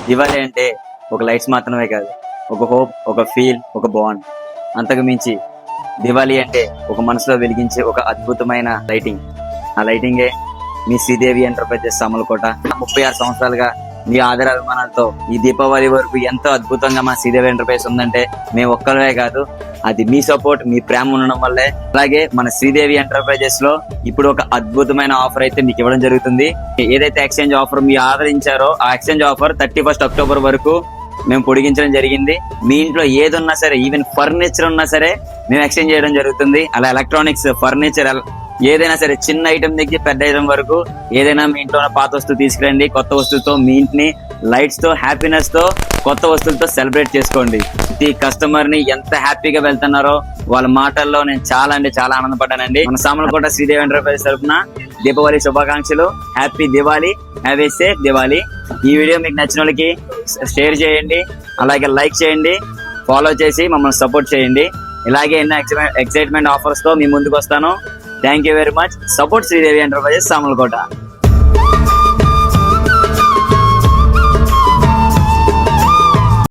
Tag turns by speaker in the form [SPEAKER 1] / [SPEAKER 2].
[SPEAKER 1] దివాళీ అంటే ఒక లైట్స్ మాత్రమే కాదు, ఒక హోప్, ఒక ఫీల్, ఒక బాండ్. అంతకు మించి దివాళీ అంటే ఒక మనసులో వెలిగించే ఒక అద్భుతమైన లైటింగ్. ఆ లైటింగే మీ శ్రీదేవి ఎంటర్ప్రైజెస్ సామర్లకోట. 36 సంవత్సరాలుగా మీ ఆదరాభిమానాలతో ఈ దీపావళి వరకు ఎంతో అద్భుతంగా మా శ్రీదేవి ఎంటర్ప్రైజెస్ ఉందంటే మేము ఒక్కరే కాదు, అది మీ సపోర్ట్, మీ ప్రేమ ఉండడం వల్లే. అలాగే మన శ్రీదేవి ఎంటర్ప్రైజెస్ లో ఇప్పుడు ఒక అద్భుతమైన ఆఫర్ అయితే మీకు ఇవ్వడం జరుగుతుంది. ఏదైతే ఎక్స్చేంజ్ ఆఫర్ మీరు ఆదరించారో ఆ ఎక్స్చేంజ్ ఆఫర్ 31 అక్టోబర్ వరకు మేము పొడిగించడం జరిగింది. మీ ఇంట్లో ఏది ఉన్నా సరే, ఈవెన్ ఫర్నిచర్ ఉన్నా సరే మేము ఎక్స్చేంజ్ చేయడం జరుగుతుంది. అలా ఎలక్ట్రానిక్స్, ఫర్నిచర్ ఏదైనా సరే, చిన్న ఐటమ్ దగ్గర పెద్ద ఐటమ్ వరకు ఏదైనా మీ ఇంట్లో పాత వస్తువు తీసుకురండి. కొత్త వస్తువుతో మీ ఇంటిని లైట్స్ తో, హ్యాపీనెస్ తో, కొత్త వస్తువులతో సెలబ్రేట్ చేసుకోండి. ప్రతి కస్టమర్ ని ఎంత హ్యాపీగా వెళ్తున్నారో వాళ్ళ మాటల్లో నేను చాలా ఆనందపడ్డానండి. మన సామర్లకోట శ్రీదేవి ఎంటర్ప్రైజెస్ తరఫున దీపావళి శుభాకాంక్షలు. Happy Diwali, have a safe Diwali. ఈ వీడియో మీకు నచ్చిన వాళ్ళకి షేర్ చేయండి, అలాగే లైక్ చేయండి, ఫాలో చేసి మమ్మల్ని సపోర్ట్ చేయండి. ఇలాగే ఎన్నో ఎక్సైట్మెంట్ ఆఫర్స్ తో మీ ముందుకు వస్తాను. Thank you very much. Support Sridevi enterprises Samarlakota.